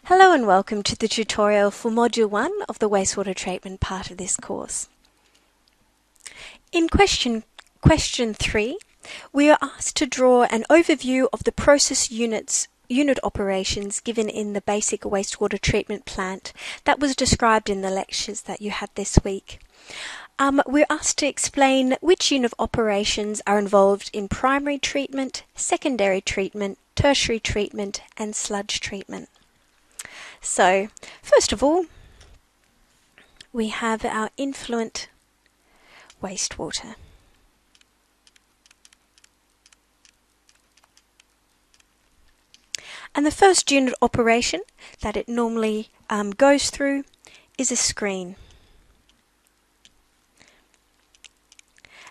Hello and welcome to the tutorial for Module 1 of the wastewater treatment part of this course. In question 3, we are asked to draw an overview of the process unit operations given in the basic wastewater treatment plant that was described in the lectures that you had this week. We're asked to explain which unit of operations are involved in primary treatment, secondary treatment, tertiary treatment, and sludge treatment. So, first of all, we have our influent wastewater. And the first unit operation that it normally goes through is a screen.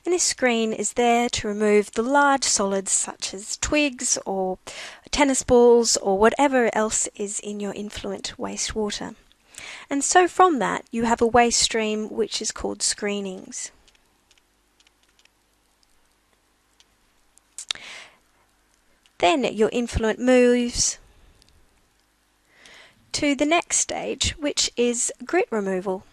And this screen is there to remove the large solids such as twigs or tennis balls or whatever else is in your influent wastewater. And so from that you have a waste stream which is called screenings. Then your influent moves to the next stage, which is grit removal.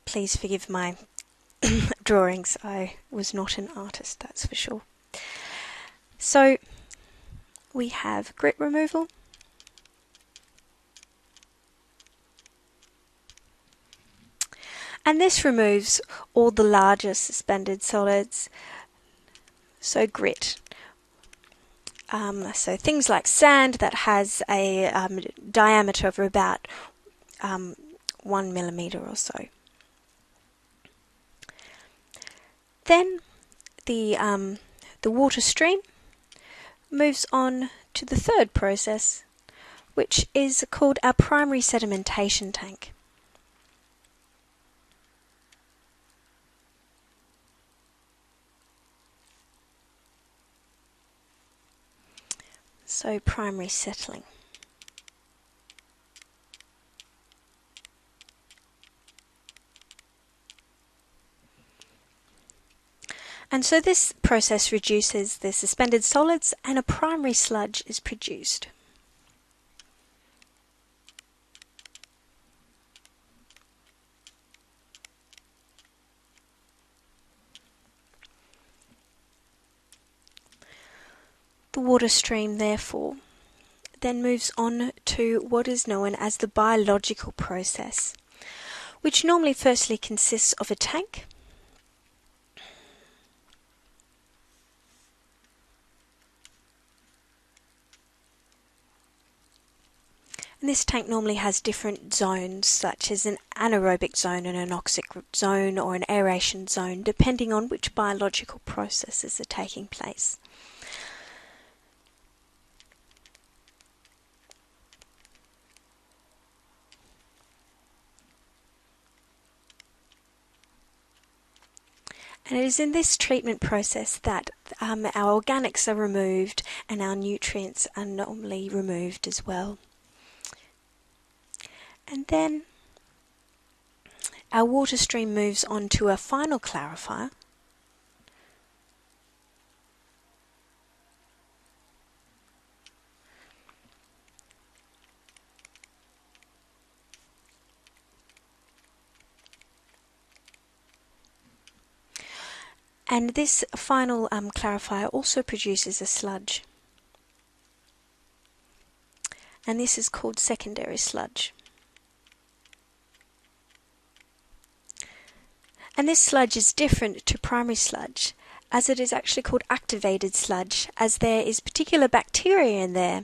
Please forgive my drawings, I was not an artist, that's for sure. So we have grit removal, and this removes all the larger suspended solids, so grit. So things like sand that has a diameter of about 1 millimeter or so. Then the water stream moves on to the third process, which is called our primary sedimentation tank. So primary settling. And so this process reduces the suspended solids and a primary sludge is produced. The water stream, therefore, then moves on to what is known as the biological process, which normally firstly consists of a tank, and this tank normally has different zones, such as an anaerobic zone, an anoxic zone, or an aeration zone, depending on which biological processes are taking place. And it is in this treatment process that our organics are removed and our nutrients are normally removed as well. And then our water stream moves on to a final clarifier, and this final clarifier also produces a sludge, and this is called secondary sludge. And this sludge is different to primary sludge, as it is actually called activated sludge, as there is particular bacteria in there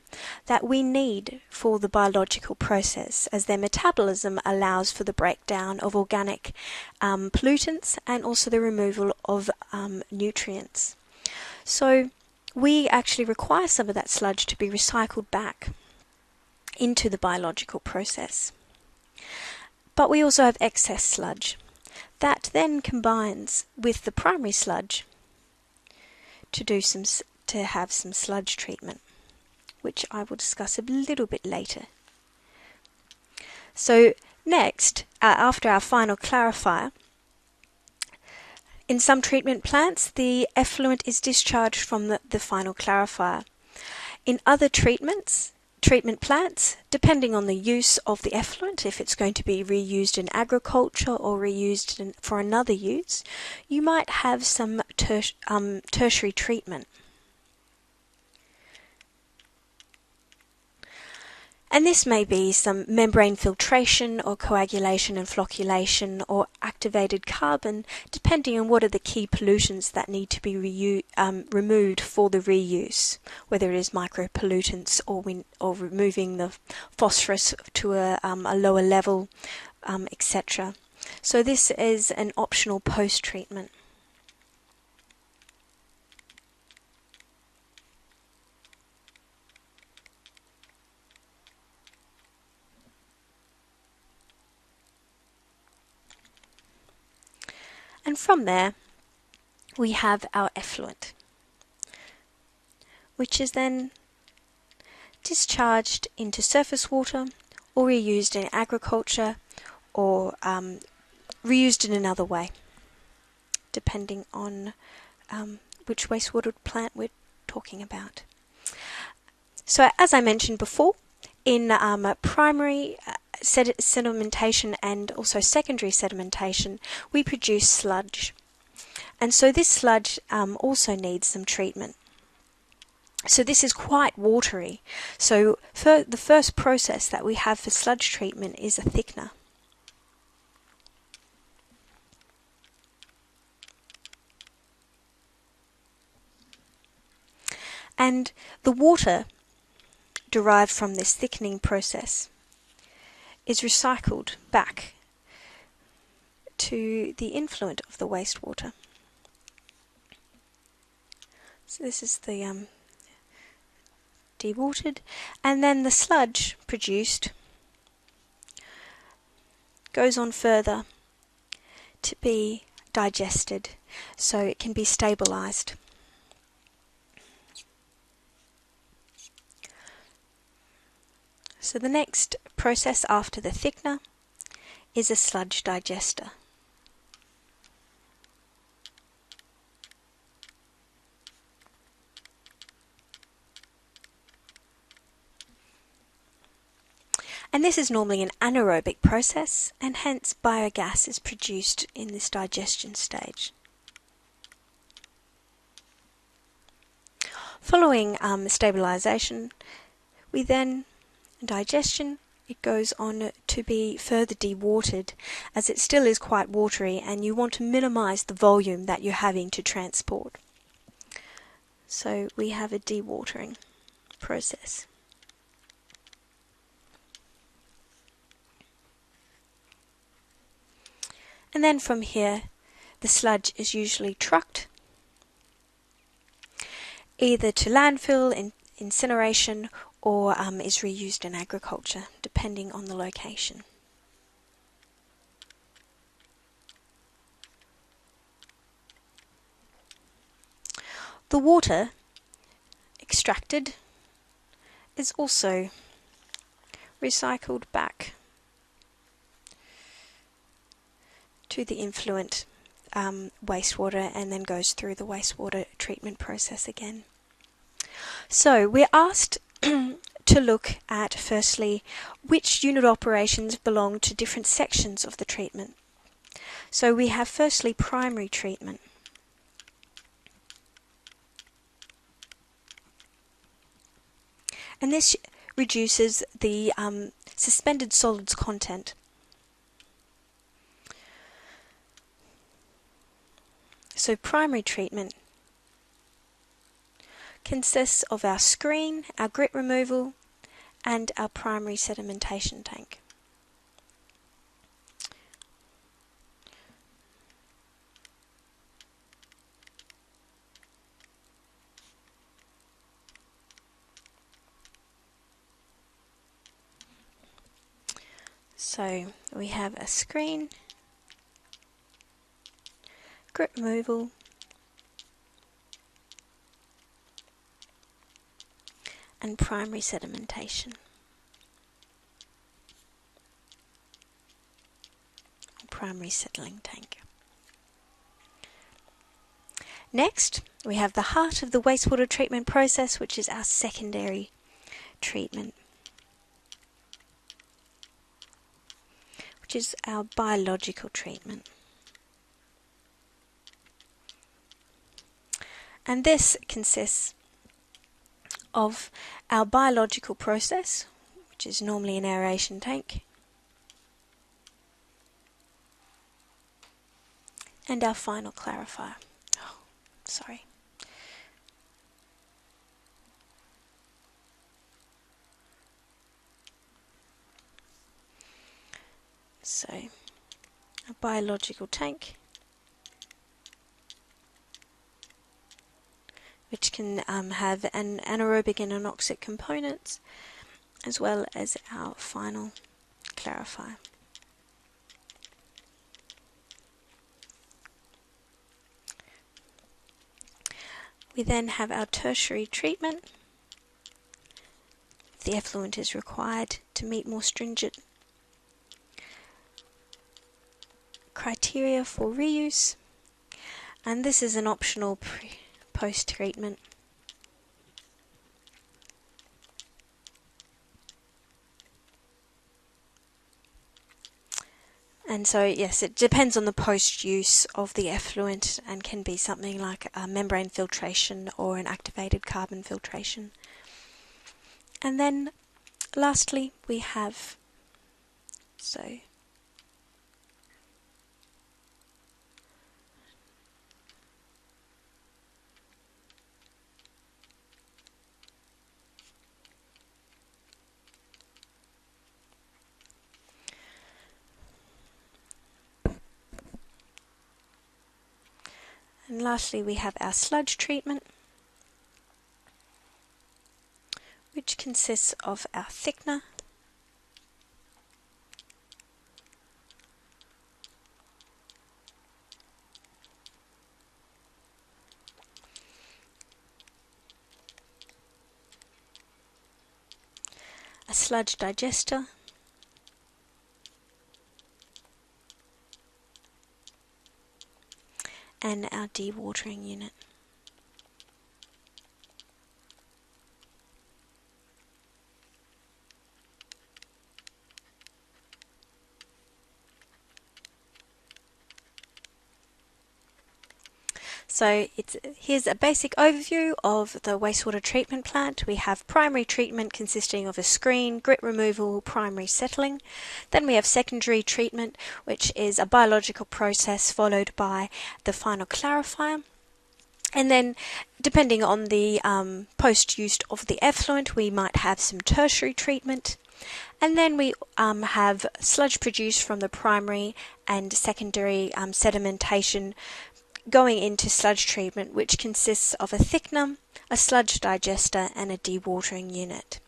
that we need for the biological process, as their metabolism allows for the breakdown of organic pollutants and also the removal of nutrients. So we actually require some of that sludge to be recycled back into the biological process. But we also have excess sludge that then combines with the primary sludge to have some sludge treatment, which I will discuss a little bit later. So next, after our final clarifier, in some treatment plants, the effluent is discharged from the final clarifier. In other treatment plants, depending on the use of the effluent, if it's going to be reused in agriculture or reused for another use, you might have some tertiary treatment. And this may be some membrane filtration or coagulation and flocculation or activated carbon, depending on what are the key pollutants that need to be removed for the reuse, whether it is micropollutants or removing the phosphorus to a lower level, etc. So this is an optional post-treatment. And from there, we have our effluent, which is then discharged into surface water or reused in agriculture or reused in another way, depending on which wastewater plant we're talking about. So as I mentioned before, in primary sedimentation and also secondary sedimentation, we produce sludge. And so this sludge also needs some treatment. So this is quite watery. So the first process that we have for sludge treatment is a thickener. And the water derived from this thickening process is recycled back to the influent of the wastewater. So this is the dewatered, and then the sludge produced goes on further to be digested so it can be stabilized. So the next process after the thickener is a sludge digester. And this is normally an anaerobic process, and hence biogas is produced in this digestion stage. Following stabilization, we then digestion, it goes on to be further dewatered, as it still is quite watery and you want to minimize the volume that you're having to transport. So we have a dewatering process. And then from here, the sludge is usually trucked either to landfill, incineration, or is reused in agriculture, depending on the location. The water extracted is also recycled back to the influent wastewater and then goes through the wastewater treatment process again. So we're asked to look at, firstly, which unit operations belong to different sections of the treatment. So we have firstly primary treatment. And this reduces the suspended solids content. So primary treatment consists of our screen, our grit removal, and our primary sedimentation tank. So we have a screen, grit removal, and primary sedimentation. primary settling tank. Next, we have the heart of the wastewater treatment process, which is our secondary treatment, which is our biological treatment. And this consists of our biological process, which is normally an aeration tank, and our final clarifier. Sorry. So, a biological tank, which can have an anaerobic and anoxic components, as well as our final clarifier. We then have our tertiary treatment. If the effluent is required to meet more stringent criteria for reuse, and this is an optional post-treatment. And so, yes, it depends on the post-use of the effluent and can be something like a membrane filtration or an activated carbon filtration. And then, lastly, we have, and lastly, we have our sludge treatment, which consists of our thickener, a sludge digester, and our dewatering unit. So here's a basic overview of the wastewater treatment plant. We have primary treatment consisting of a screen, grit removal, primary settling. Then we have secondary treatment, which is a biological process followed by the final clarifier. And then, depending on the post-use of the effluent, we might have some tertiary treatment. And then we have sludge produced from the primary and secondary sedimentation going into sludge treatment, which consists of a thickener, a sludge digester, and a dewatering unit.